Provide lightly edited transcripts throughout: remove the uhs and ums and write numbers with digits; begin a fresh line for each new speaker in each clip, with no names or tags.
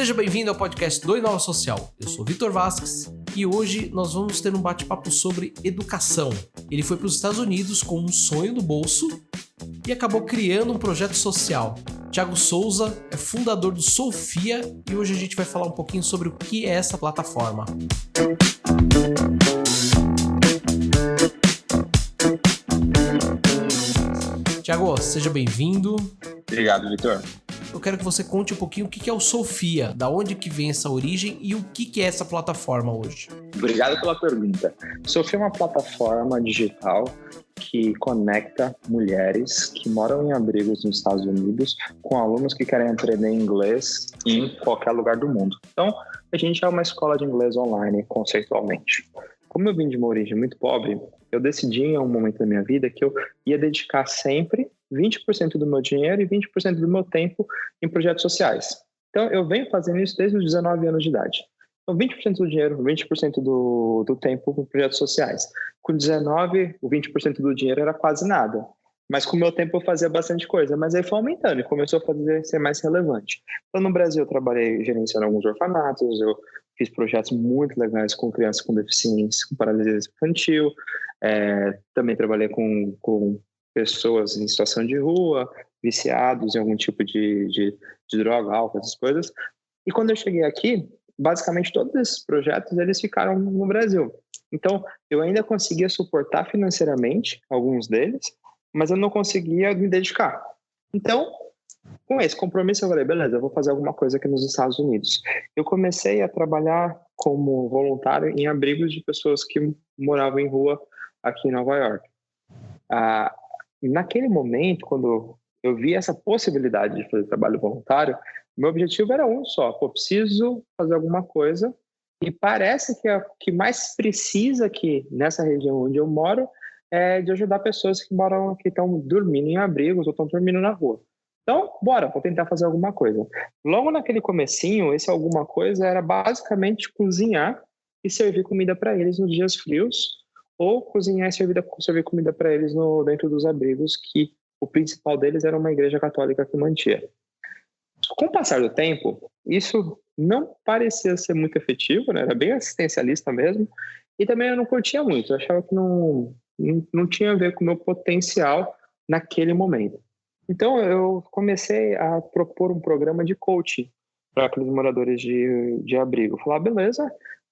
Seja bem-vindo ao podcast do Inova Social. Eu sou Vitor Vasques e hoje nós vamos ter um bate-papo sobre educação. Ele foi para os Estados Unidos com um sonho no bolso e acabou criando um projeto social. Thiago Souza é fundador do Soufia e hoje a gente vai falar um pouquinho sobre o que é essa plataforma. Thiago, seja bem-vindo.
Obrigado, Vitor.
Eu quero que você conte um pouquinho o que é o Soufia, da onde que vem essa origem e o que é essa plataforma hoje.
Obrigado pela pergunta. Soufia é uma plataforma digital que conecta mulheres que moram em abrigos nos Estados Unidos com alunos que querem aprender inglês em qualquer lugar do mundo. Então, a gente é uma escola de inglês online, conceitualmente. Como eu vim de uma origem muito pobre, eu decidi em um momento da minha vida que eu ia dedicar sempre 20% do meu dinheiro e 20% do meu tempo em projetos sociais. Então, eu venho fazendo isso desde os 19 anos de idade. Então, 20% do dinheiro, 20% do tempo em projetos sociais. Com 19, o 20% do dinheiro era quase nada. Mas com o meu tempo eu fazia bastante coisa. Mas aí foi aumentando e começou a ser mais relevante. Então, no Brasil, eu trabalhei gerenciando alguns orfanatos, eu fiz projetos muito legais com crianças com deficiência, com paralisia infantil. Também trabalhei com pessoas em situação de rua, viciados em algum tipo de droga, álcool, essas coisas. E quando eu cheguei aqui, basicamente todos esses projetos eles ficaram no Brasil. Então, eu ainda conseguia suportar financeiramente alguns deles, mas eu não conseguia me dedicar. Então, com esse compromisso, eu falei, beleza, eu vou fazer alguma coisa aqui nos Estados Unidos. Eu comecei a trabalhar como voluntário em abrigos de pessoas que moravam em rua aqui em Nova York. Naquele momento, quando eu vi essa possibilidade de fazer trabalho voluntário, meu objetivo era um só. Preciso fazer alguma coisa e parece que o que mais precisa aqui nessa região onde eu moro é de ajudar pessoas que estão dormindo em abrigos ou estão dormindo na rua. Então, bora, vou tentar fazer alguma coisa. Logo naquele comecinho, esse alguma coisa era basicamente cozinhar e servir comida para eles nos dias frios, ou cozinhar e servir comida para eles dentro dos abrigos, que o principal deles era uma igreja católica que mantinha. Com o passar do tempo, isso não parecia ser muito efetivo, né? Era bem assistencialista mesmo, e também eu não curtia muito, eu achava que não tinha a ver com o meu potencial naquele momento. Então eu comecei a propor um programa de coaching para aqueles moradores de abrigo. Falar, beleza,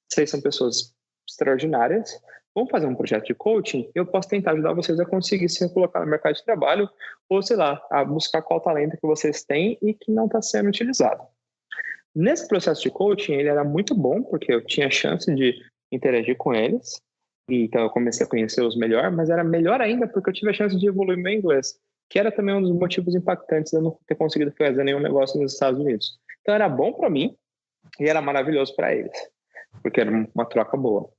vocês são pessoas extraordinárias, vamos fazer um projeto de coaching, eu posso tentar ajudar vocês a conseguir se colocar no mercado de trabalho ou, sei lá, a buscar qual talento que vocês têm e que não está sendo utilizado. Nesse processo de coaching, ele era muito bom, porque eu tinha chance de interagir com eles, e então eu comecei a conhecê-los melhor, mas era melhor ainda porque eu tive a chance de evoluir meu inglês, que era também um dos motivos impactantes de eu não ter conseguido fazer nenhum negócio nos Estados Unidos. Então era bom para mim e era maravilhoso para eles, porque era uma troca boa.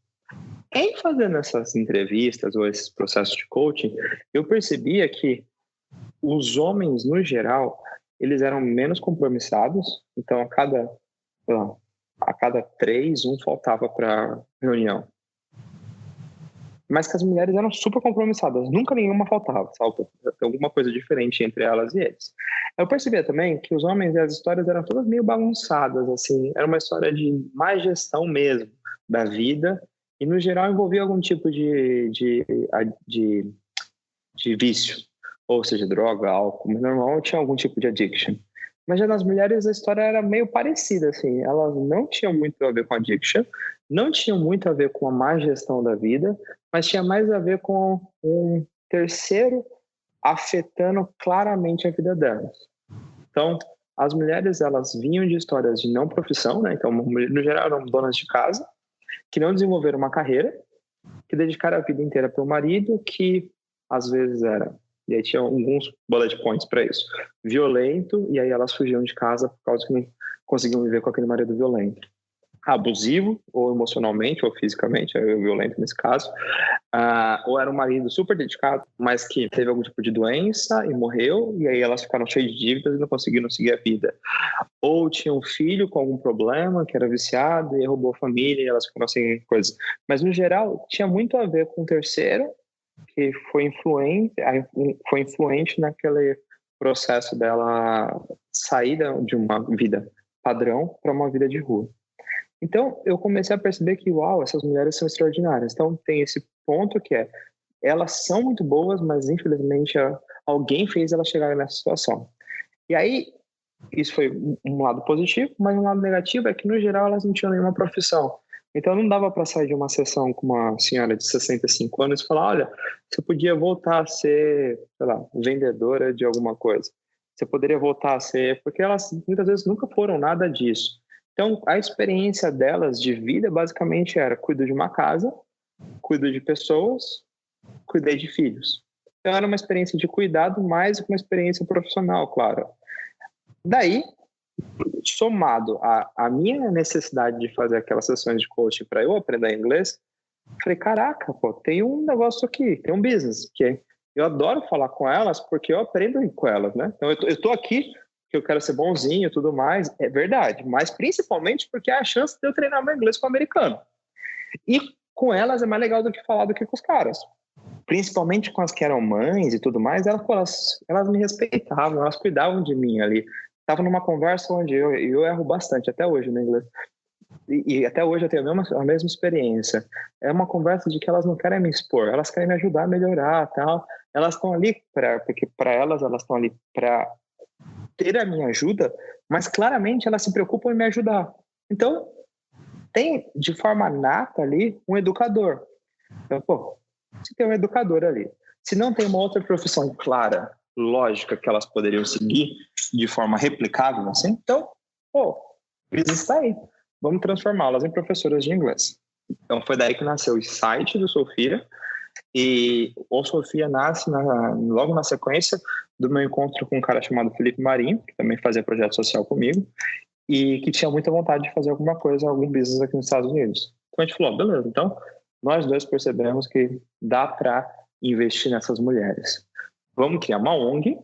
Em fazendo essas entrevistas ou esses processos de coaching, eu percebia que os homens, no geral, eles eram menos compromissados. Então, a cada 3, um faltava para reunião. Mas que as mulheres eram super compromissadas. Nunca nenhuma faltava. Tem alguma coisa diferente entre elas e eles. Eu percebia também que os homens e as histórias eram todas meio bagunçadas. Assim. Era uma história de má gestão mesmo da vida. E, no geral, envolvia algum tipo de vício, ou seja, droga, álcool. Mas, normalmente, tinha algum tipo de addiction. Mas, já nas mulheres, a história era meio parecida, assim. Elas não tinham muito a ver com addiction, não tinham muito a ver com a má gestão da vida, mas tinha mais a ver com um terceiro afetando claramente a vida delas. Então, as mulheres, elas vinham de histórias de não profissão, né? Então, no geral, eram donas de casa, que não desenvolveram uma carreira, que dedicaram a vida inteira para o marido, que às vezes era, e aí tinha alguns bullet points para isso, violento, e aí elas fugiam de casa por causa que não conseguiam viver com aquele marido violento. Abusivo, ou emocionalmente, ou fisicamente, violento nesse caso, ou era um marido super dedicado, mas que teve algum tipo de doença e morreu, e aí elas ficaram cheias de dívidas e não conseguiram seguir a vida. Ou tinha um filho com algum problema, que era viciado e roubou a família e elas ficaram sem coisas. Mas, no geral, tinha muito a ver com o terceiro, que foi influente naquele processo dela sair de uma vida padrão para uma vida de rua. Então, eu comecei a perceber que, uau, essas mulheres são extraordinárias. Então, tem esse ponto que é, elas são muito boas, mas infelizmente alguém fez elas chegarem nessa situação. E aí, isso foi um lado positivo, mas um lado negativo é que, no geral, elas não tinham nenhuma profissão. Então, não dava para sair de uma sessão com uma senhora de 65 anos e falar, olha, você podia voltar a ser, sei lá, vendedora de alguma coisa. Você poderia voltar a ser... Porque elas, muitas vezes, nunca foram nada disso. Então, a experiência delas de vida, basicamente, era cuido de uma casa, cuido de pessoas, cuidei de filhos. Então, era uma experiência de cuidado mais que uma experiência profissional, claro. Daí, somado à minha necessidade de fazer aquelas sessões de coaching para eu aprender inglês, falei, caraca, pô, tem um negócio aqui, tem um business, que eu adoro falar com elas porque eu aprendo com elas, né? Então, eu tô aqui que eu quero ser bonzinho e tudo mais, é verdade, mas principalmente porque é a chance de eu treinar meu inglês com o americano. E com elas é mais legal do que falar do que com os caras. Principalmente com as que eram mães e tudo mais, elas me respeitavam, elas cuidavam de mim ali. Estava numa conversa onde eu erro bastante, até hoje no inglês. E até hoje eu tenho a mesma experiência. É uma conversa de que elas não querem me expor, elas querem me ajudar a melhorar, tal. Elas estão ali porque para elas estão ali para ter a minha ajuda, mas claramente elas se preocupam em me ajudar. Então, tem de forma nata ali um educador. Então, pô, se tem um educador ali, se não tem uma outra profissão clara, lógica, que elas poderiam seguir de forma replicável, assim, então, pô, isso está aí. Vamos transformá-las em professoras de inglês. Então, foi daí que nasceu o site do Sofia, e o Sofia nasce logo na sequência do meu encontro com um cara chamado Felipe Marinho, que também fazia projeto social comigo, e que tinha muita vontade de fazer alguma coisa, algum business aqui nos Estados Unidos. Então, a gente falou, beleza, então, nós dois percebemos que dá para investir nessas mulheres. Vamos criar uma ONG,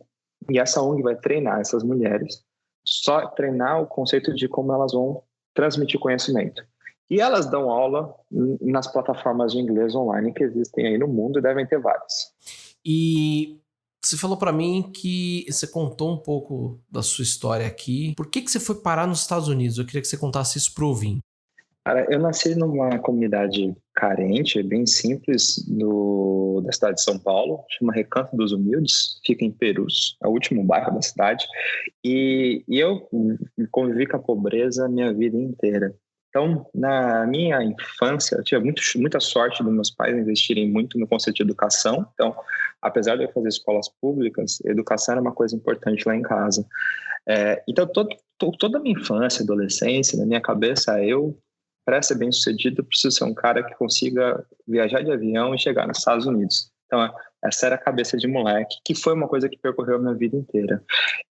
e essa ONG vai treinar essas mulheres, só treinar o conceito de como elas vão transmitir conhecimento. E elas dão aula nas plataformas de inglês online que existem aí no mundo, e devem ter várias.
E você falou para mim que você contou um pouco da sua história aqui. Por que você foi parar nos Estados Unidos? Eu queria que você contasse isso pro ouvinte.
Cara, eu nasci numa comunidade carente, bem simples, da cidade de São Paulo, chama Recanto dos Humildes, fica em Perus, é o último bairro da cidade, e eu convivi com a pobreza a minha vida inteira. Então, na minha infância, eu tive muita sorte dos meus pais investirem muito no conceito de educação. Então, apesar de eu fazer escolas públicas, educação era uma coisa importante lá em casa. Então, toda a minha infância, adolescência, na minha cabeça, para ser bem sucedido, eu preciso ser um cara que consiga viajar de avião e chegar nos Estados Unidos. Então, essa era a cabeça de moleque, que foi uma coisa que percorreu a minha vida inteira.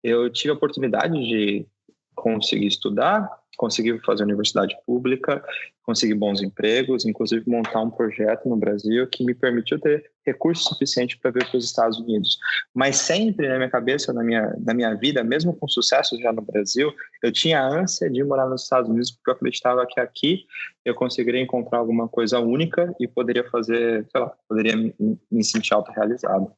Eu tive a oportunidade de conseguir estudar, conseguir fazer universidade pública, conseguir bons empregos, inclusive montar um projeto no Brasil que me permitiu ter recursos suficientes para vir para os Estados Unidos. Mas sempre na minha cabeça, na minha vida, mesmo com sucesso já no Brasil, eu tinha a ânsia de morar nos Estados Unidos porque eu acreditava que aqui eu conseguiria encontrar alguma coisa única e poderia fazer, sei lá, poderia me sentir autorrealizado.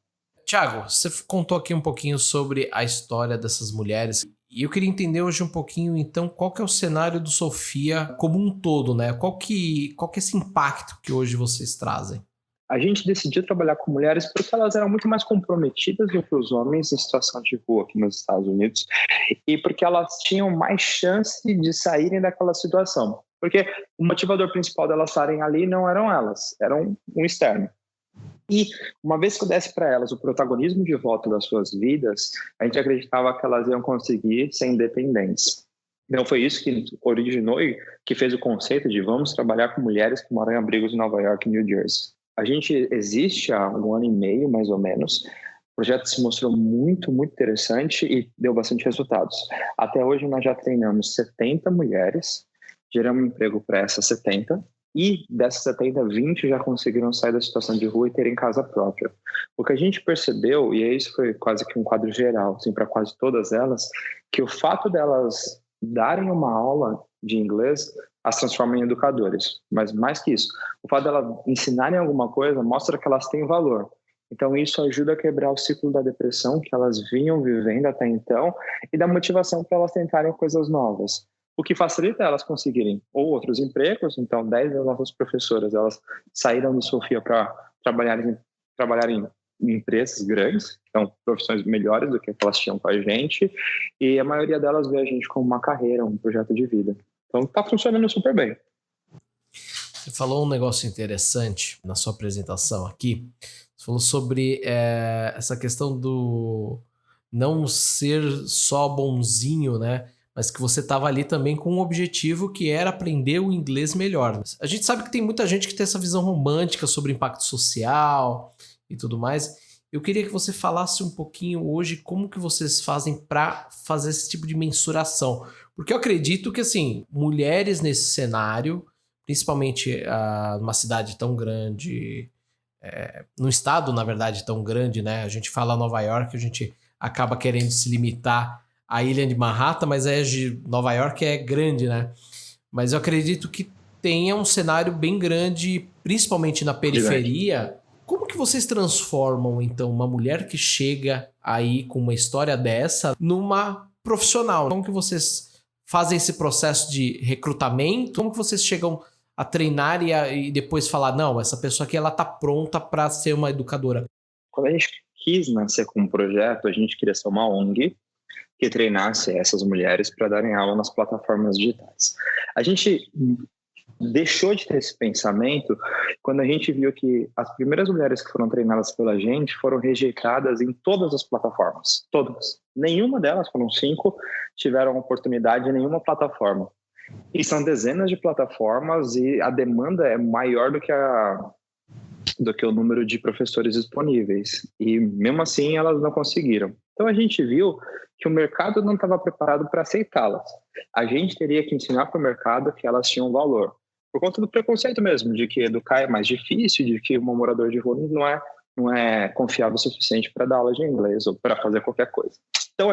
Thiago, você contou aqui um pouquinho sobre a história dessas mulheres. E eu queria entender hoje um pouquinho, então, qual que é o cenário do Sofia como um todo, né? Qual que é esse impacto que hoje vocês trazem?
A gente decidiu trabalhar com mulheres porque elas eram muito mais comprometidas do que os homens em situação de rua aqui nos Estados Unidos e porque elas tinham mais chance de saírem daquela situação. Porque o motivador principal delas estarem ali não eram elas, eram um externo. E uma vez que eu desse para elas o protagonismo de volta das suas vidas, a gente acreditava que elas iam conseguir ser independentes. Então foi isso que originou e que fez o conceito de vamos trabalhar com mulheres que moram em abrigos em Nova York e New Jersey. A gente existe há 1 ano e meio, mais ou menos. O projeto se mostrou muito, muito interessante e deu bastante resultados. Até hoje nós já treinamos 70 mulheres, geramos emprego para essas 70, e dessas 70, 20 já conseguiram sair da situação de rua e terem casa própria. O que a gente percebeu, e isso foi quase que um quadro geral, assim, para quase todas elas, que o fato delas darem uma aula de inglês as transforma em educadores. Mas mais que isso, o fato delas ensinarem alguma coisa mostra que elas têm valor. Então isso ajuda a quebrar o ciclo da depressão que elas vinham vivendo até então e da motivação para elas tentarem coisas novas. o que facilita elas conseguirem ou outros empregos. Então, 10 das nossas professoras, elas saíram do Sofia para trabalhar em empresas grandes, então profissões melhores do que elas tinham com a gente, e a maioria delas vê a gente como uma carreira, um projeto de vida. Então, está funcionando super bem.
Você falou um negócio interessante na sua apresentação aqui. Você falou sobre essa questão do não ser só bonzinho, né? Mas que você estava ali também com um objetivo que era aprender o inglês melhor. A gente sabe que tem muita gente que tem essa visão romântica sobre impacto social e tudo mais. Eu queria que você falasse um pouquinho hoje como que vocês fazem para fazer esse tipo de mensuração. Porque eu acredito que, assim, mulheres nesse cenário, principalmente numa cidade tão grande, num estado, na verdade, tão grande, né? A gente fala Nova York, a gente acaba querendo se limitar à ilha de Manhattan, mas Nova York é grande, né? Mas eu acredito que tenha um cenário bem grande, principalmente na periferia. Como que vocês transformam, então, uma mulher que chega aí com uma história dessa numa profissional? Como que vocês fazem esse processo de recrutamento? Como que vocês chegam a treinar e depois falar, não, essa pessoa aqui ela tá pronta para ser uma educadora?
Quando a gente quis nascer com um projeto, a gente queria ser uma ONG que treinasse essas mulheres para darem aula nas plataformas digitais. A gente deixou de ter esse pensamento quando a gente viu que as primeiras mulheres que foram treinadas pela gente foram rejeitadas em todas as plataformas, todas. Nenhuma delas, foram 5, tiveram oportunidade em nenhuma plataforma. E são dezenas de plataformas e a demanda é maior do que o número de professores disponíveis. E mesmo assim elas não conseguiram. Então a gente viu que o mercado não estava preparado para aceitá-las. A gente teria que ensinar para o mercado que elas tinham valor. Por conta do preconceito mesmo, de que educar é mais difícil, de que um morador de rua não é confiável o suficiente para dar aula de inglês ou para fazer qualquer coisa. Então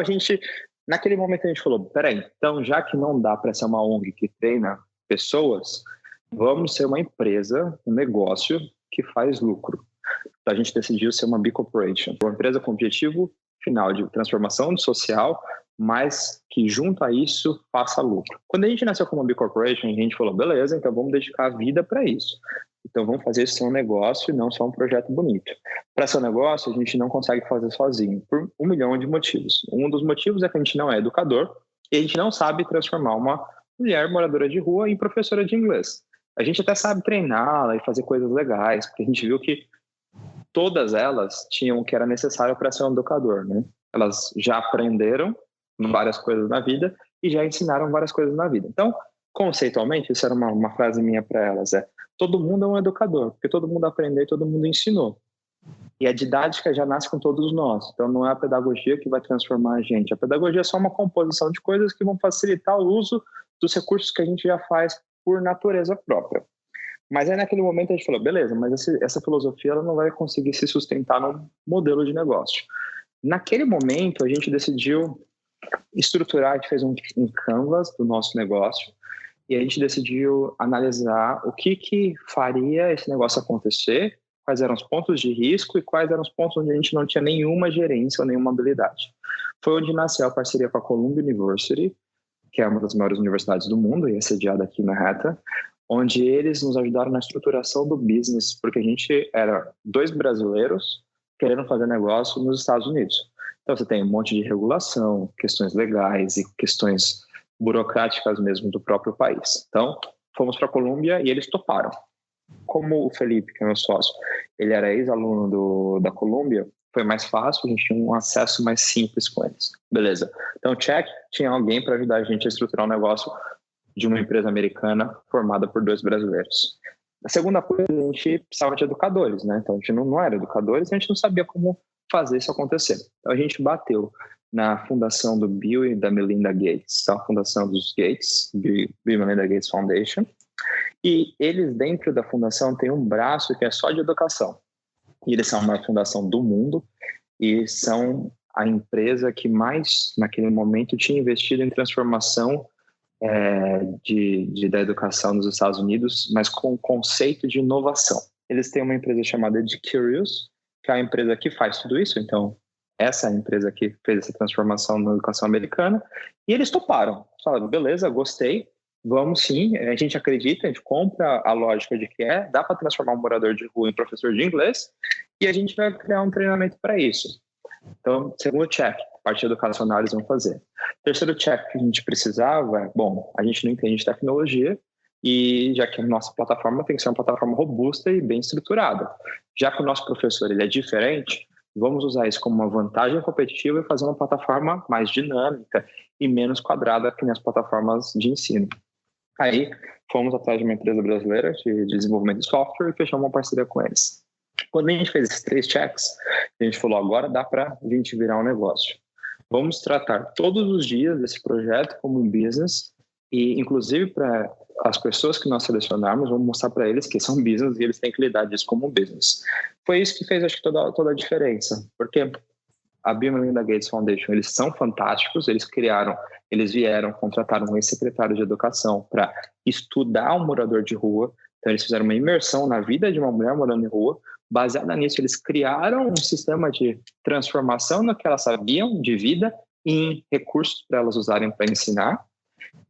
naquele momento a gente falou, peraí, então já que não dá para ser uma ONG que treina pessoas, vamos ser uma empresa, um negócio que faz lucro. Então a gente decidiu ser uma B Corporation, uma empresa com objetivo final de transformação social, mas que junto a isso faça lucro. Quando a gente nasceu como B Corporation, a gente falou, beleza, então vamos dedicar a vida para isso. Então vamos fazer isso ser um negócio e não só um projeto bonito. Para ser um negócio, a gente não consegue fazer sozinho, por 1 milhão de motivos. Um dos motivos é que a gente não é educador e a gente não sabe transformar uma mulher moradora de rua em professora de inglês. A gente até sabe treiná-la e fazer coisas legais, porque a gente viu que todas elas tinham o que era necessário para ser um educador, né? Elas já aprenderam várias coisas na vida e já ensinaram várias coisas na vida. Então, conceitualmente, isso era uma frase minha para elas, todo mundo é um educador, porque todo mundo aprendeu e todo mundo ensinou. E a didática já nasce com todos nós. Então, não é a pedagogia que vai transformar a gente. A pedagogia é só uma composição de coisas que vão facilitar o uso dos recursos que a gente já faz por natureza própria. Mas aí, naquele momento, a gente falou, beleza, mas essa filosofia ela não vai conseguir se sustentar num modelo de negócio. Naquele momento, a gente decidiu estruturar, a gente fez um canvas do nosso negócio e a gente decidiu analisar o que faria esse negócio acontecer, quais eram os pontos de risco e quais eram os pontos onde a gente não tinha nenhuma gerência ou nenhuma habilidade. Foi onde nasceu a parceria com a Columbia University, que é uma das maiores universidades do mundo e é sediada aqui em Manhattan, onde eles nos ajudaram na estruturação do business, porque a gente era 2 brasileiros querendo fazer negócio nos Estados Unidos. Então você tem um monte de regulação, questões legais e questões burocráticas mesmo do próprio país. Então fomos para a Colômbia e eles toparam. Como o Felipe, que é meu sócio, ele era ex-aluno da Colômbia, foi mais fácil, a gente tinha um acesso mais simples com eles. Beleza. Então, check, tinha alguém para ajudar a gente a estruturar um negócio de uma empresa americana formada por 2 brasileiros. A segunda coisa, a gente precisava de educadores, né? Então, a gente não era educadores e a gente não sabia como fazer isso acontecer. Então, a gente bateu na fundação do Bill e da Melinda Gates, então, a fundação dos Gates, Bill e Melinda Gates Foundation, e eles, dentro da fundação, têm um braço que é só de educação. E eles são uma fundação do mundo e são a empresa que mais, naquele momento, tinha investido em transformação da educação nos Estados Unidos, mas com o conceito de inovação. Eles têm uma empresa chamada EdCurious, que é a empresa que faz tudo isso. Então, essa empresa que fez essa transformação na educação americana, e eles toparam. Falaram, beleza, gostei, vamos sim, a gente acredita, a gente compra a lógica de que dá para transformar um morador de rua em professor de inglês, e a gente vai criar um treinamento para isso. Então, segundo check, parte educacional eles vão fazer. Terceiro check que a gente precisava a gente não entende de tecnologia, e já que a nossa plataforma tem que ser uma plataforma robusta e bem estruturada. Já que o nosso professor ele é diferente, vamos usar isso como uma vantagem competitiva e fazer uma plataforma mais dinâmica e menos quadrada que nas plataformas de ensino. Aí, fomos atrás de uma empresa brasileira de desenvolvimento de software e fechamos uma parceria com eles. Quando a gente fez esses 3 checks, a gente falou, agora dá para a gente virar um negócio. Vamos tratar todos os dias desse projeto como um business e, inclusive, para as pessoas que nós selecionarmos, vamos mostrar para eles que são business e eles têm que lidar disso como um business. Foi isso que fez, acho que, toda a diferença. Porque a Bill e Melinda Gates Foundation, eles são fantásticos, eles vieram, contrataram um ex-secretário de educação para estudar um morador de rua. Então, eles fizeram uma imersão na vida de uma mulher morando em rua. Baseada nisso, eles criaram um sistema de transformação no que elas sabiam de vida em recursos para elas usarem para ensinar.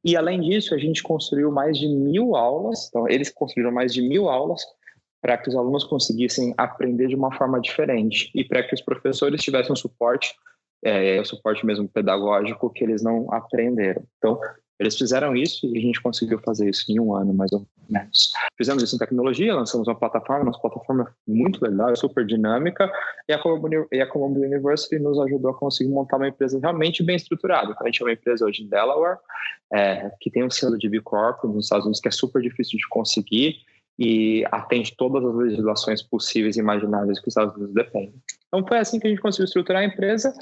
E, além disso, a gente construiu mais de 1.000 aulas. Então, eles construíram mais de 1.000 aulas para que os alunos conseguissem aprender de uma forma diferente e para que os professores tivessem um suporte, o suporte mesmo pedagógico que eles não aprenderam. Então, eles fizeram isso e a gente conseguiu fazer isso em 1 ano, mais ou menos. Fizemos isso em tecnologia, lançamos uma plataforma, nossa plataforma é muito legal, é super dinâmica, e a Columbia University nos ajudou a conseguir montar uma empresa realmente bem estruturada. Então, a gente é uma empresa hoje em Delaware, que tem um selo de B Corp nos Estados Unidos, que é super difícil de conseguir, e atende todas as legislações possíveis e imagináveis que os Estados Unidos dependem. Então, foi assim que a gente conseguiu estruturar a empresa,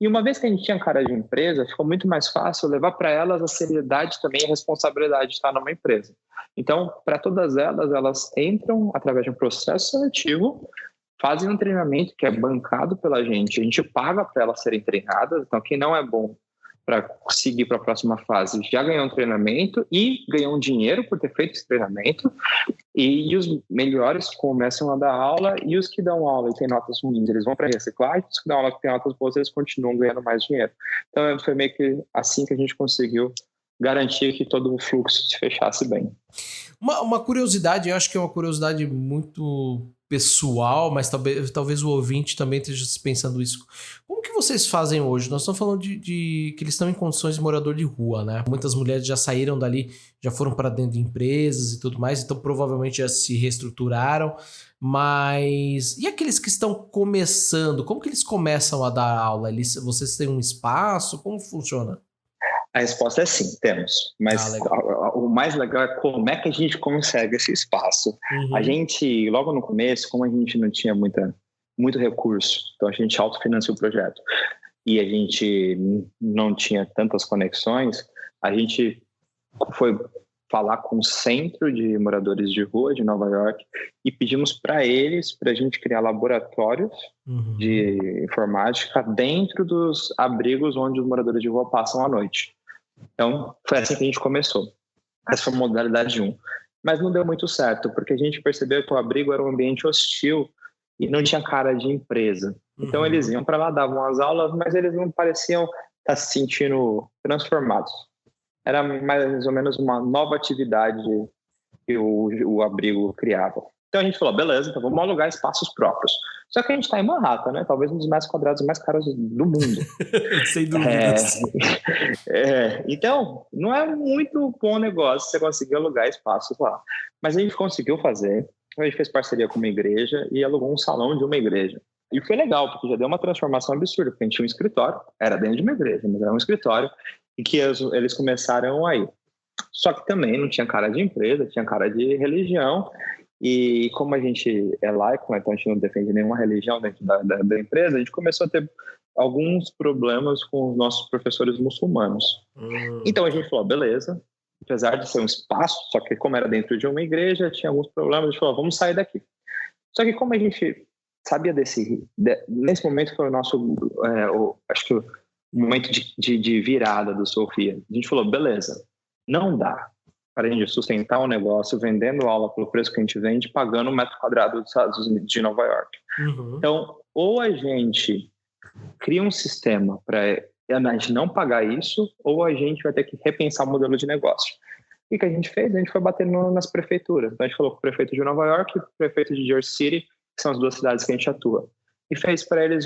e uma vez que a gente tinha cara de empresa, ficou muito mais fácil levar para elas a seriedade também e a responsabilidade de estar numa empresa. Então, para todas elas entram através de um processo seletivo, fazem um treinamento que é bancado pela gente, a gente paga para elas serem treinadas, então quem não é bom para seguir para a próxima fase já ganhou um treinamento e ganhou um dinheiro por ter feito esse treinamento, e os melhores começam a dar aula, e os que dão aula e têm notas ruins, eles vão para reciclagem, os que dão aula e têm notas boas, eles continuam ganhando mais dinheiro. Então foi meio que assim que a gente conseguiu garantir que todo o fluxo se fechasse bem.
Uma curiosidade, eu acho que é uma curiosidade muito pessoal, mas talvez o ouvinte também esteja pensando isso. Como que vocês fazem hoje? Nós estamos falando de que eles estão em condições de morador de rua, né? Muitas mulheres já saíram dali, já foram para dentro de empresas e tudo mais, então provavelmente já se reestruturaram. Mas e aqueles que estão começando? Como que eles começam a dar aula? Vocês têm um espaço? Como funciona?
A resposta é sim, temos. Mas o mais legal é como é que a gente consegue esse espaço. A gente, logo no começo, como a gente não tinha muito recurso, então a gente autofinanciou o projeto e a gente não tinha tantas conexões, a gente foi falar com o Centro de Moradores de Rua de Nova York e pedimos para a gente criar laboratórios de informática dentro dos abrigos onde os moradores de rua passam à noite. Então, foi assim que a gente começou. Essa foi a modalidade 1. Mas não deu muito certo, porque a gente percebeu que o abrigo era um ambiente hostil e não tinha cara de empresa. Então, eles iam para lá, davam as aulas, mas eles não pareciam estar se sentindo transformados. Era mais ou menos uma nova atividade que o abrigo criava. Então, a gente falou, beleza, então vamos alugar espaços próprios. Só que a gente está em Manhattan, né? Talvez um dos metros quadrados mais caros do mundo.
Sem dúvidas.
Então, não é muito bom negócio você conseguir alugar espaços lá. Mas a gente conseguiu fazer. A gente fez parceria com uma igreja e alugou um salão de uma igreja. E foi legal, porque já deu uma transformação absurda, porque a gente tinha um escritório, era dentro de uma igreja, mas era um escritório, e que eles começaram aí. Só que também não tinha cara de empresa, tinha cara de religião. E como a gente é laico, né, então a gente não defende nenhuma religião dentro da empresa, a gente começou a ter alguns problemas com os nossos professores muçulmanos. Então a gente falou, beleza, apesar de ser um espaço, só que como era dentro de uma igreja, tinha alguns problemas, a gente falou, vamos sair daqui. Só que como a gente sabia nesse momento foi o nosso, acho que o momento de virada do Sofia. A gente falou, beleza, não dá para a gente sustentar um negócio vendendo aula pelo preço que a gente vende, pagando um metro quadrado dos Estados Unidos de Nova York. Então, ou a gente cria um sistema para a gente não pagar isso, ou a gente vai ter que repensar o modelo de negócio. O que a gente fez? A gente foi batendo nas prefeituras. Então, a gente falou com o prefeito de Nova York e o prefeito de Jersey City, que são as duas cidades que a gente atua. E fez para eles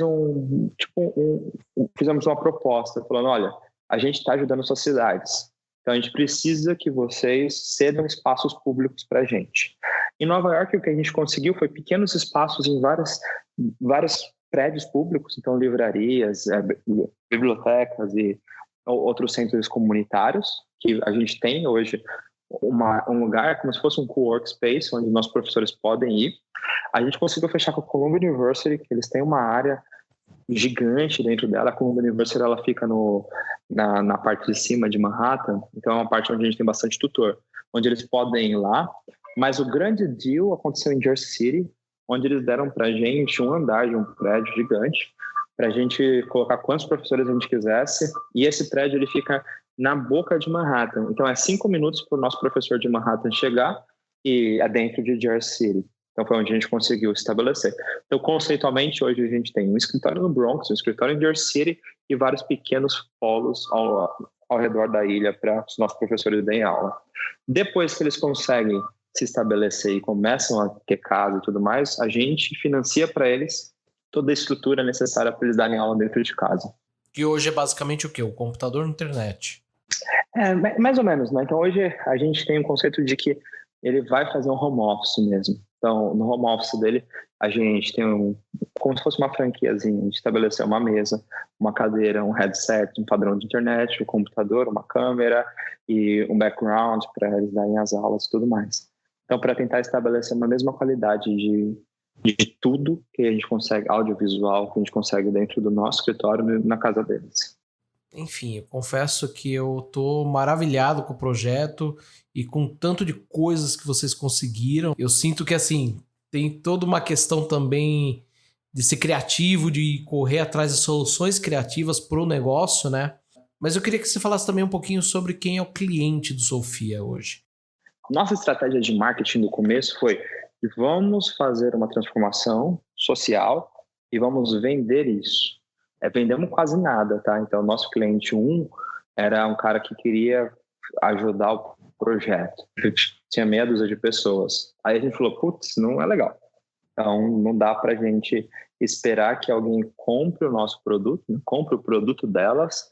fizemos uma proposta, falando, olha, a gente está ajudando suas cidades, então a gente precisa que vocês cedam espaços públicos para a gente. Em Nova York, o que a gente conseguiu foi pequenos espaços em vários prédios públicos, então livrarias, bibliotecas e outros centros comunitários, que a gente tem hoje um lugar como se fosse um co-workspace, onde nossos professores podem ir. A gente conseguiu fechar com a Columbia University, que eles têm uma área gigante dentro dela. A Columbia University ela fica na parte de cima de Manhattan, então é uma parte onde a gente tem bastante tutor, onde eles podem ir lá. Mas o grande deal aconteceu em Jersey City, onde eles deram para a gente um andar de um prédio gigante, para a gente colocar quantos professores a gente quisesse, e esse prédio ele fica na boca de Manhattan. Então, é 5 minutos para o nosso professor de Manhattan chegar e é dentro de Jersey City. Então, foi onde a gente conseguiu estabelecer. Então, conceitualmente, hoje a gente tem um escritório no Bronx, um escritório em Jersey City e vários pequenos polos ao redor da ilha para os nossos professores darem aula. Depois que eles conseguem se estabelecer e começam a ter casa e tudo mais, a gente financia para eles toda a estrutura necessária para eles darem aula dentro de casa.
Que hoje é basicamente o quê? O computador e a internet.
Mais ou menos, né? Então, hoje a gente tem um conceito de que ele vai fazer um home office mesmo. Então, no home office dele, a gente tem como se fosse uma franquiazinha. A gente estabeleceu uma mesa, uma cadeira, um headset, um padrão de internet, um computador, uma câmera e um background para eles darem as aulas e tudo mais. Então, para tentar estabelecer uma mesma qualidade de tudo que a gente consegue, audiovisual, que a gente consegue dentro do nosso escritório na casa deles.
Enfim, eu confesso que eu tô maravilhado com o projeto e com o tanto de coisas que vocês conseguiram. Eu sinto que, assim, tem toda uma questão também de ser criativo, de correr atrás de soluções criativas para o negócio, né? Mas eu queria que você falasse também um pouquinho sobre quem é o cliente do Sophia hoje.
Nossa estratégia de marketing no começo foi: vamos fazer uma transformação social e vamos vender isso. Vendemos quase nada, tá? Então, nosso cliente 1 era um cara que queria ajudar o projeto. Tinha meia dúzia de pessoas. Aí a gente falou, putz, não é legal. Então, não dá pra gente esperar que alguém compre o nosso produto, né? Compre o produto delas,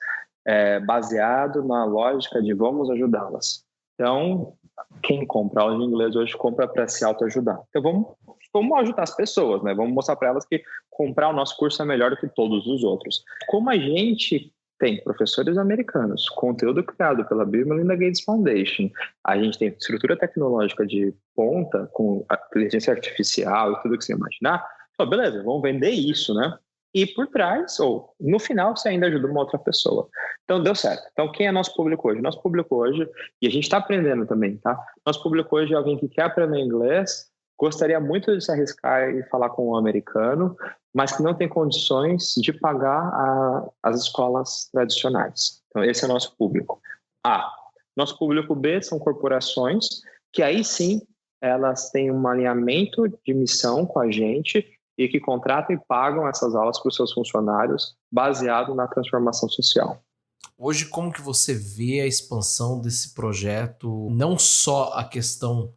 baseado na lógica de vamos ajudá-las. Então, quem compra aula de inglês hoje compra para se autoajudar. Então, vamos ajudar as pessoas, né? Vamos mostrar para elas que comprar o nosso curso é melhor do que todos os outros. Como a gente tem professores americanos, conteúdo criado pela Bill e Melinda Gates Foundation, a gente tem estrutura tecnológica de ponta, com a inteligência artificial e tudo que você imaginar, beleza, vamos vender isso, né? E por trás, ou no final, você ainda ajuda uma outra pessoa. Então, deu certo. Então, quem é nosso público hoje? Nosso público hoje, e a gente está aprendendo também, tá? Nosso público hoje é alguém que quer aprender inglês, gostaria muito de se arriscar e falar com um americano, mas que não tem condições de pagar as escolas tradicionais. Então, esse é o nosso público A. Nosso público B são corporações, que aí sim, elas têm um alinhamento de missão com a gente e que contratam e pagam essas aulas para os seus funcionários baseado na transformação social.
Hoje, como que você vê a expansão desse projeto? Não só a questão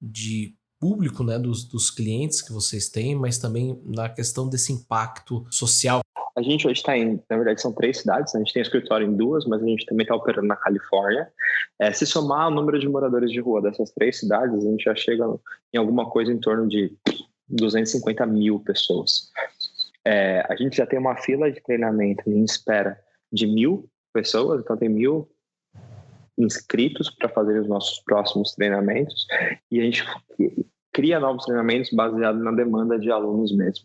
de público, né, dos clientes que vocês têm, mas também na questão desse impacto social.
A gente hoje está na verdade são 3 cidades, né? A gente tem escritório em 2, mas a gente também está operando na Califórnia. Se somar o número de moradores de rua dessas 3 cidades, a gente já chega em alguma coisa em torno de 250 mil pessoas. A gente já tem uma fila de treinamento em espera de 1.000 pessoas, então tem 1.000 inscritos para fazer os nossos próximos treinamentos e a gente cria novos treinamentos baseados na demanda de alunos mesmo.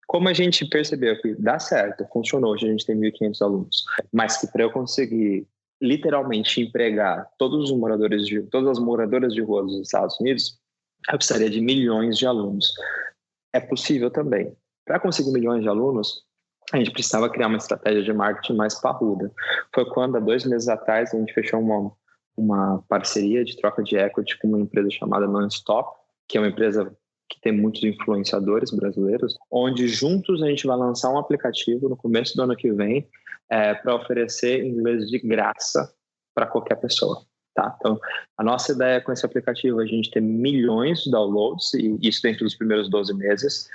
Como a gente percebeu que dá certo, funcionou, hoje a gente tem 1.500 alunos, mas que para eu conseguir literalmente empregar todas as moradoras de rua dos Estados Unidos, eu precisaria de milhões de alunos. É possível também. Para conseguir milhões de alunos, a gente precisava criar uma estratégia de marketing mais parruda. Foi quando, há 2 meses atrás, a gente fechou uma parceria de troca de equity com uma empresa chamada Nonstop, que é uma empresa que tem muitos influenciadores brasileiros, onde juntos a gente vai lançar um aplicativo no começo do ano que vem para oferecer inglês de graça para qualquer pessoa. Tá? Então, a nossa ideia com esse aplicativo é a gente ter milhões de downloads, e isso dentro dos primeiros 12 meses,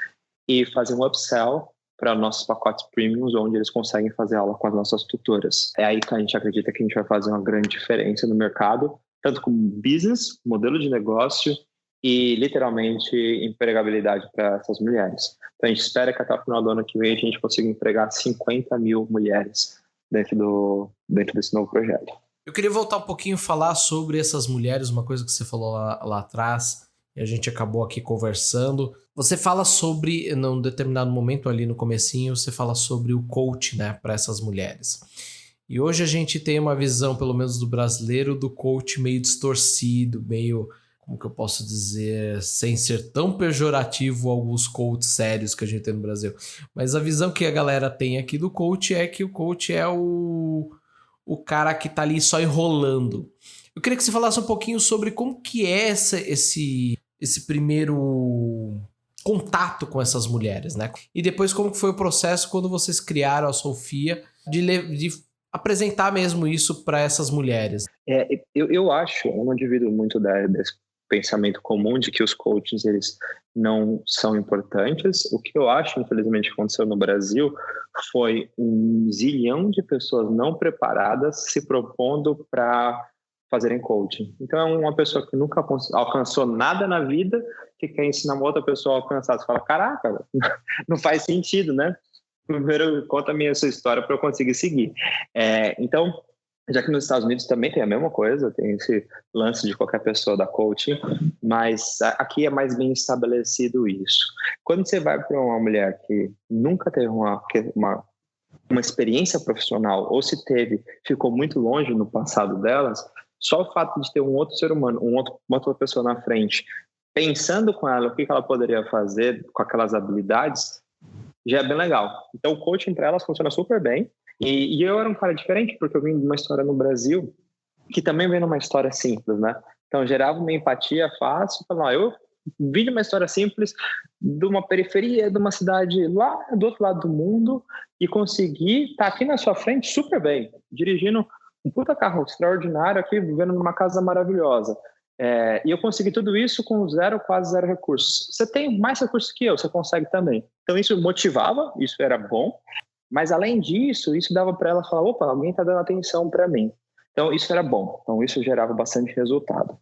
e fazer um upsell para nossos pacotes premiums, onde eles conseguem fazer aula com as nossas tutoras. É aí que a gente acredita que a gente vai fazer uma grande diferença no mercado, tanto como business, modelo de negócio e, literalmente, empregabilidade para essas mulheres. Então, a gente espera que até o final do ano que vem a gente consiga empregar 50 mil mulheres dentro desse novo projeto.
Eu queria voltar um pouquinho e falar sobre essas mulheres, uma coisa que você falou lá atrás, e a gente acabou aqui conversando. Você fala sobre, num determinado momento ali no comecinho, você fala sobre o coach, né, para essas mulheres. E hoje a gente tem uma visão, pelo menos do brasileiro, do coach meio distorcido, meio, como que eu posso dizer, sem ser tão pejorativo alguns coaches sérios que a gente tem no Brasil. Mas a visão que a galera tem aqui do coach é que o coach é o cara que tá ali só enrolando. Eu queria que você falasse um pouquinho sobre como que é esse primeiro contato com essas mulheres, né? E depois como que foi o processo quando vocês criaram a Sofia de apresentar mesmo isso para essas mulheres.
Eu acho, eu não divido muito desse pensamento comum de que os coaches eles não são importantes. O que eu acho, infelizmente, aconteceu no Brasil foi um zilhão de pessoas não preparadas se propondo para fazerem coaching. Então, é uma pessoa que nunca alcançou nada na vida, que quer ensinar uma outra pessoa a alcançar. Você fala, caraca, não faz sentido, né? Primeiro, conta a sua história para eu conseguir seguir. Então, já que nos Estados Unidos também tem a mesma coisa, tem esse lance de qualquer pessoa da coaching, mas aqui é mais bem estabelecido isso. Quando você vai para uma mulher que nunca teve uma experiência profissional, ou se teve, ficou muito longe no passado delas, só o fato de ter um outro ser humano, uma outra pessoa na frente, pensando com ela o que ela poderia fazer com aquelas habilidades, já é bem legal. Então, o coaching para elas funciona super bem. E eu era um cara diferente, porque eu vim de uma história no Brasil que também vem numa história simples, né? Então, gerava uma empatia fácil. Eu vim de uma história simples, de uma periferia, de uma cidade lá do outro lado do mundo, e consegui estar aqui na sua frente super bem, dirigindo um puta carro extraordinário aqui, vivendo numa casa maravilhosa. E eu consegui tudo isso com quase zero recursos. Você tem mais recursos que eu, você consegue também. Então, isso motivava, isso era bom. Mas, além disso, isso dava para ela falar, opa, alguém está dando atenção para mim. Então, isso era bom. Então, isso gerava bastante resultado.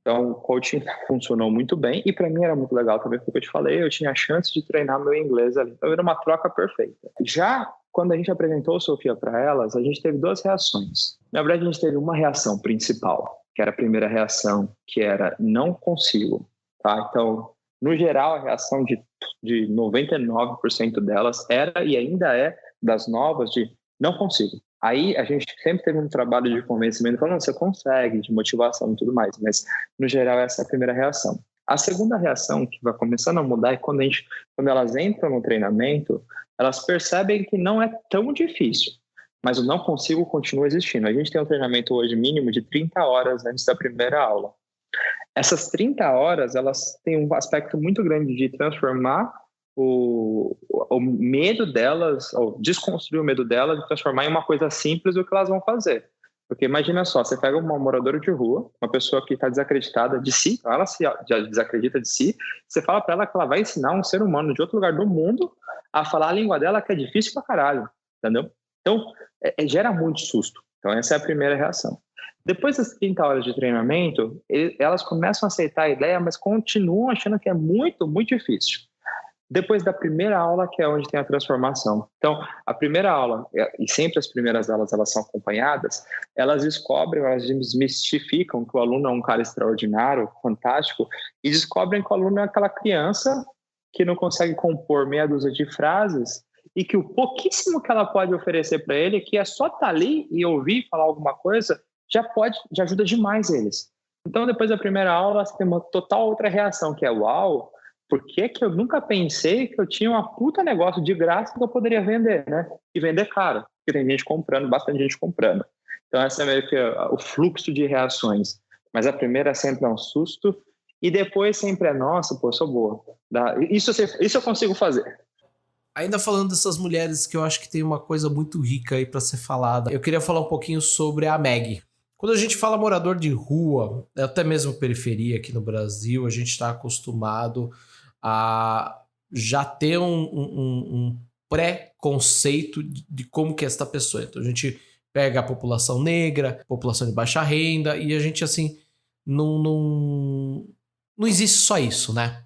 Então, o coaching funcionou muito bem. E, para mim, era muito legal também, porque eu te falei, eu tinha a chance de treinar meu inglês ali. Então, era uma troca perfeita. Já quando a gente apresentou a Sofia para elas, a gente teve 2 reações. Na verdade, a gente teve uma reação principal, que era a primeira reação, que era não consigo. Tá? Então, no geral, a reação de 99% delas era e ainda é das novas de não consigo. Aí a gente sempre teve um trabalho de convencimento, falando, você consegue, de motivação e tudo mais, mas no geral essa é a primeira reação. A segunda reação que vai começando a mudar é quando elas entram no treinamento, elas percebem que não é tão difícil, mas o não consigo continua existindo. A gente tem um treinamento hoje mínimo de 30 horas antes da primeira aula. Essas 30 horas, elas têm um aspecto muito grande de transformar o medo delas, ou desconstruir o medo delas e transformar em uma coisa simples o que elas vão fazer. Porque imagina só, você pega uma moradora de rua, uma pessoa que está desacreditada de si, ela já desacredita de si, você fala para ela que ela vai ensinar um ser humano de outro lugar do mundo a falar a língua dela que é difícil pra caralho, entendeu? Então, gera muito susto. Então, essa é a primeira reação. Depois das 30 horas de treinamento, elas começam a aceitar a ideia, mas continuam achando que é muito, muito difícil. Depois da primeira aula, que é onde tem a transformação. Então, a primeira aula, e sempre as primeiras aulas elas são acompanhadas, elas descobrem, elas desmistificam que o aluno é um cara extraordinário, fantástico, e descobrem que o aluno é aquela criança que não consegue compor meia dúzia de frases e que o pouquíssimo que ela pode oferecer para ele, que é só estar ali e ouvir falar alguma coisa, já ajuda demais eles. Então, depois da primeira aula, você tem uma total outra reação, que é, uau, por que eu nunca pensei que eu tinha uma puta negócio de graça que eu poderia vender, né? E vender caro, porque tem gente comprando, bastante gente comprando. Então, esse é meio que o fluxo de reações. Mas a primeira sempre é um susto e depois sempre é, nossa, pô, eu sou boa. Isso eu consigo fazer.
Ainda falando dessas mulheres que eu acho que tem uma coisa muito rica aí para ser falada, eu queria falar um pouquinho sobre a Meg. Quando a gente fala morador de rua, até mesmo periferia aqui no Brasil, a gente está acostumado a já ter um pré-conceito de como que é esta pessoa. Então a gente pega a população negra, população de baixa renda, e a gente assim, não existe só isso, né?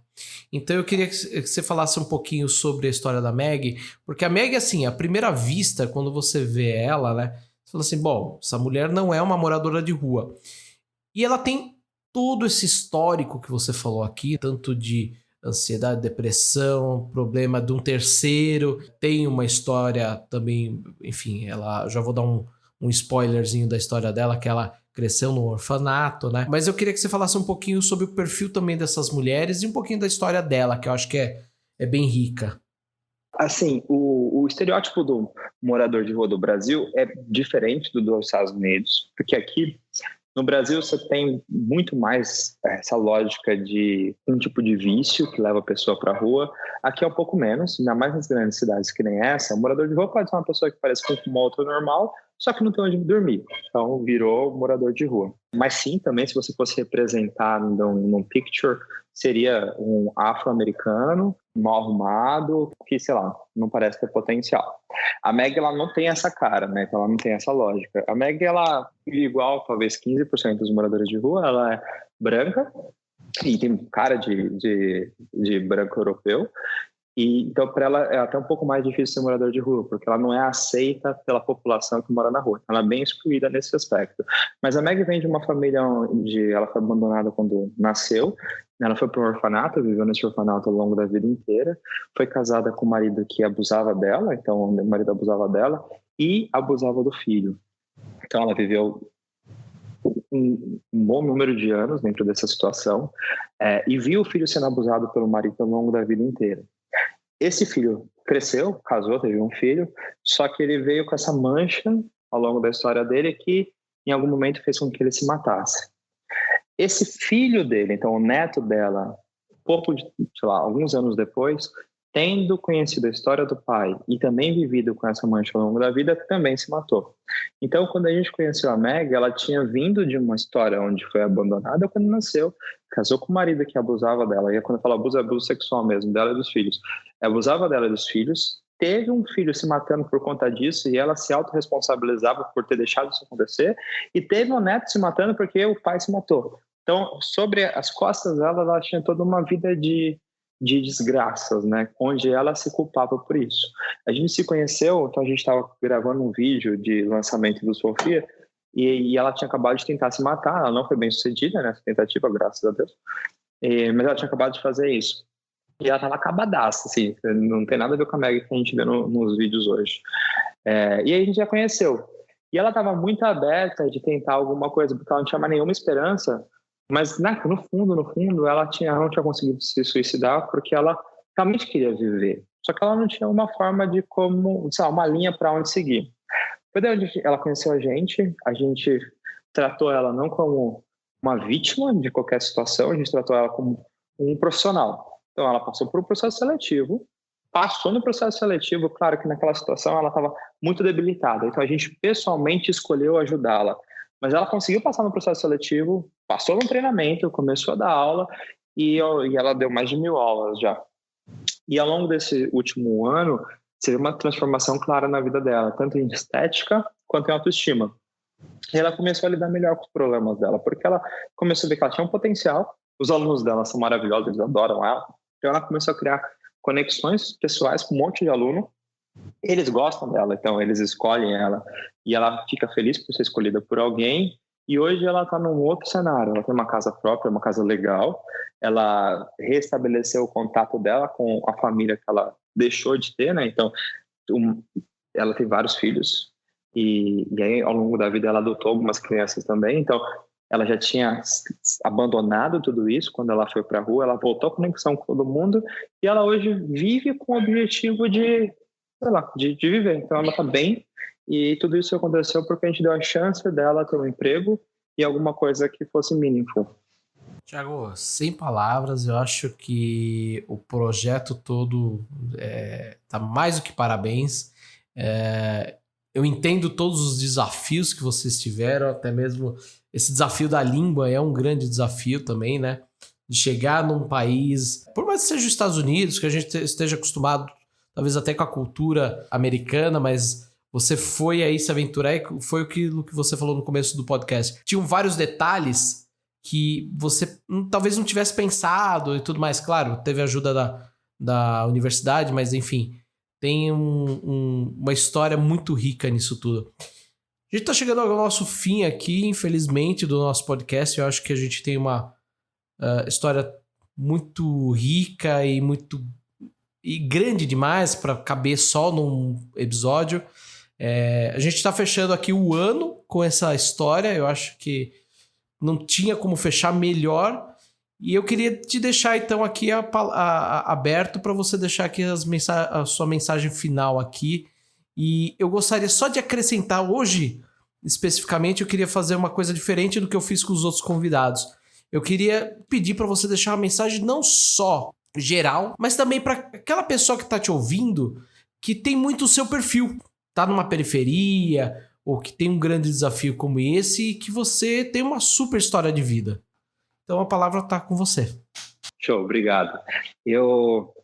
Então eu queria que você falasse um pouquinho sobre a história da Meg, porque a Meg, assim, à primeira vista, quando você vê ela, né, você fala assim, bom, essa mulher não é uma moradora de rua. E ela tem todo esse histórico que você falou aqui, tanto de ansiedade, depressão, problema de um terceiro, tem uma história também, enfim, ela, já vou dar um spoilerzinho da história dela, que ela cresceu no orfanato, né? Mas eu queria que você falasse um pouquinho sobre o perfil também dessas mulheres e um pouquinho da história dela, que eu acho que é bem rica.
Assim, o estereótipo do morador de rua do Brasil é diferente do dos Estados Unidos, porque aqui no Brasil você tem muito mais essa lógica de um tipo de vício que leva a pessoa para a rua. Aqui é um pouco menos, ainda mais nas grandes cidades que nem essa. O morador de rua pode ser uma pessoa que parece com uma outra normal, só que não tem onde dormir. Então virou morador de rua. Mas sim, também se você fosse representar num picture, seria um afro-americano, mal arrumado, que, sei lá, não parece ter potencial. A Meg, ela não tem essa cara, né? Então ela não tem essa lógica. A Meg, ela, igual talvez 15% dos moradores de rua, ela é branca e tem cara de branco europeu. E, então, para ela, é até um pouco mais difícil ser morador de rua, porque ela não é aceita pela população que mora na rua. Ela é bem excluída nesse aspecto. Mas a Meg vem de uma família onde ela foi abandonada quando nasceu. Ela foi para um orfanato, viveu nesse orfanato ao longo da vida inteira. Foi casada com um marido que abusava dela, então o marido abusava dela e abusava do filho. Então, ela viveu um bom número de anos dentro dessa situação e viu o filho sendo abusado pelo marido ao longo da vida inteira. Esse filho cresceu, casou, teve um filho, só que ele veio com essa mancha ao longo da história dele que em algum momento fez com que ele se matasse. Esse filho dele, então o neto dela, alguns anos depois, tendo conhecido a história do pai e também vivido com essa mancha ao longo da vida, também se matou. Então, quando a gente conheceu a Meg, ela tinha vindo de uma história onde foi abandonada quando nasceu, casou com o marido que abusava dela, e quando eu falo abuso, é abuso sexual mesmo, dela e dos filhos. Abusava dela e dos filhos, teve um filho se matando por conta disso e ela se autorresponsabilizava por ter deixado isso acontecer, e teve um neto se matando porque o pai se matou. Então, sobre as costas dela, ela tinha toda uma vida de desgraças, né? Onde ela se culpava por isso. A gente se conheceu, então a gente estava gravando um vídeo de lançamento do Sofia e ela tinha acabado de tentar se matar. Ela não foi bem sucedida nessa tentativa, graças a Deus. Mas ela tinha acabado de fazer isso. E ela estava acabadaça, assim, não tem nada a ver com a Meg que a gente vê nos vídeos hoje. E aí a gente já conheceu. E ela estava muito aberta de tentar alguma coisa, porque ela não tinha mais nenhuma esperança. Mas no fundo, ela não tinha conseguido se suicidar porque ela realmente queria viver. Só que ela não tinha uma forma de uma linha para onde seguir. Foi daí onde ela conheceu a gente tratou ela não como uma vítima de qualquer situação, a gente tratou ela como um profissional. Então ela passou por um processo seletivo, passou no processo seletivo, claro que naquela situação ela estava muito debilitada, então a gente pessoalmente escolheu ajudá-la. Mas ela conseguiu passar no processo seletivo, passou no treinamento, começou a dar aula e ela deu mais de 1.000 aulas já. E ao longo desse último ano, teve uma transformação clara na vida dela, tanto em estética quanto em autoestima. E ela começou a lidar melhor com os problemas dela, porque ela começou a ver que ela tinha um potencial, os alunos dela são maravilhosos, eles adoram ela. Então ela começou a criar conexões pessoais com um monte de aluno. Eles gostam dela, então eles escolhem ela e ela fica feliz por ser escolhida por alguém. E hoje ela está num outro cenário, ela tem uma casa própria, uma casa legal, ela restabeleceu o contato dela com a família que ela deixou de ter, né? Então ela tem vários filhos e aí ao longo da vida ela adotou algumas crianças também, então ela já tinha abandonado tudo isso quando ela foi para a rua, ela voltou à conexão com todo mundo e ela hoje vive com o objetivo de viver. Então ela está bem e tudo isso aconteceu porque a gente deu a chance dela ter um emprego e alguma coisa que fosse meaningful.
Thiago, sem palavras, eu acho que o projeto todo tá mais do que parabéns. Eu entendo todos os desafios que vocês tiveram, até mesmo esse desafio da língua é um grande desafio também, né? De chegar num país, por mais que seja os Estados Unidos, que a gente esteja acostumado, talvez até com a cultura americana, mas você foi aí se aventurar e foi aquilo que você falou no começo do podcast. Tinham vários detalhes que você talvez não tivesse pensado e tudo mais. Claro, teve a ajuda da universidade, mas enfim, tem uma história muito rica nisso tudo. A gente tá chegando ao nosso fim aqui, infelizmente, do nosso podcast. Eu acho que a gente tem uma história muito rica e grande demais para caber só num episódio. A gente tá fechando aqui o ano com essa história. Eu acho que não tinha como fechar melhor. E eu queria te deixar, então, aqui aberto para você deixar aqui a sua mensagem final aqui. E eu gostaria só de acrescentar hoje, especificamente, eu queria fazer uma coisa diferente do que eu fiz com os outros convidados. Eu queria pedir para você deixar uma mensagem não só geral, mas também para aquela pessoa que está te ouvindo, que tem muito o seu perfil. Tá numa periferia, ou que tem um grande desafio como esse, e que você tem uma super história de vida. Então a palavra está com você.
Show, obrigado. Eu,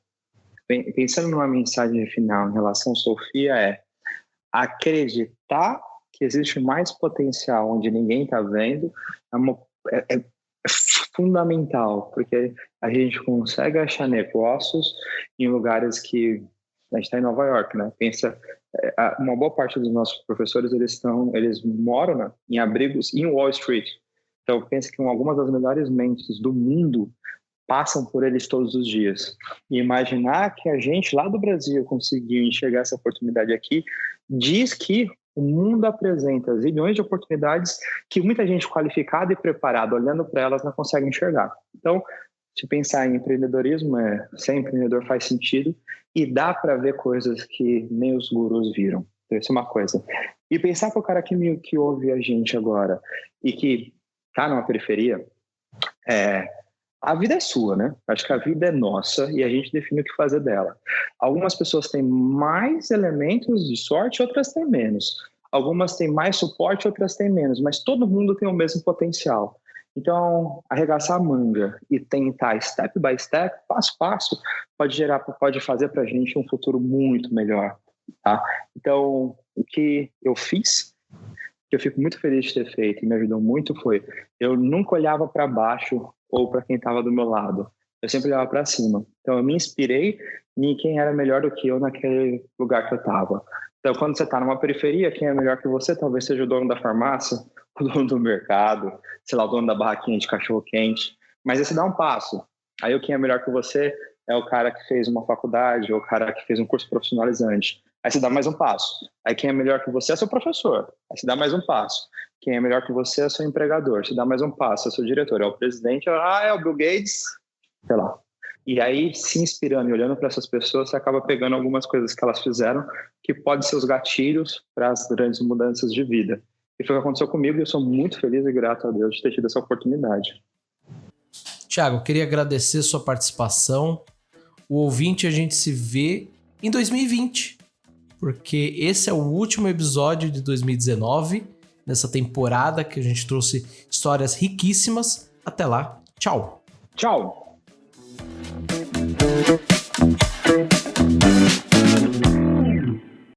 pensando numa mensagem final em relação à Sofia, acreditar que existe mais potencial onde ninguém está vendo é fundamental, porque a gente consegue achar negócios em lugares que... A gente está em Nova York, né? Pensa, uma boa parte dos nossos professores, eles moram em abrigos em Wall Street. Então, pensa que algumas das melhores mentes do mundo passam por eles todos os dias. E imaginar que a gente lá do Brasil conseguiu enxergar essa oportunidade aqui, diz que o mundo apresenta zilhões de oportunidades que muita gente qualificada e preparada, olhando para elas, não consegue enxergar. Então, se pensar em empreendedorismo, ser empreendedor faz sentido e dá para ver coisas que nem os gurus viram. Então, isso é uma coisa. E pensar para o cara que ouve a gente agora e que está numa periferia, a vida é sua, né? Acho que a vida é nossa e a gente define o que fazer dela. Algumas pessoas têm mais elementos de sorte, outras têm menos. Algumas têm mais suporte, outras têm menos, mas todo mundo tem o mesmo potencial. Então, arregaçar a manga e tentar step by step, passo a passo, pode fazer para a gente um futuro muito melhor. Tá? Então, o que eu fiz, que eu fico muito feliz de ter feito e me ajudou muito, foi eu nunca olhava para baixo ou para quem estava do meu lado. Eu sempre olhava para cima. Então, eu me inspirei em quem era melhor do que eu naquele lugar que eu estava. Então, quando você está numa periferia, quem é melhor que você talvez seja o dono da farmácia, o dono do mercado, sei lá, o dono da barraquinha de cachorro-quente. Mas aí você dá um passo. Aí quem é melhor que você é o cara que fez uma faculdade ou o cara que fez um curso profissionalizante. Aí você dá mais um passo. Aí quem é melhor que você é seu professor. Aí você dá mais um passo. Quem é melhor que você é seu empregador. Você dá mais um passo, é seu diretor. É o presidente, é o Bill Gates, sei lá. E aí, se inspirando e olhando para essas pessoas, você acaba pegando algumas coisas que elas fizeram que podem ser os gatilhos para as grandes mudanças de vida. E foi o que aconteceu comigo e eu sou muito feliz e grato a Deus de ter tido essa oportunidade.
Thiago, eu queria agradecer sua participação. O ouvinte, a gente se vê em 2020, porque esse é o último episódio de 2019, nessa temporada que a gente trouxe histórias riquíssimas. Até lá, tchau!
Tchau!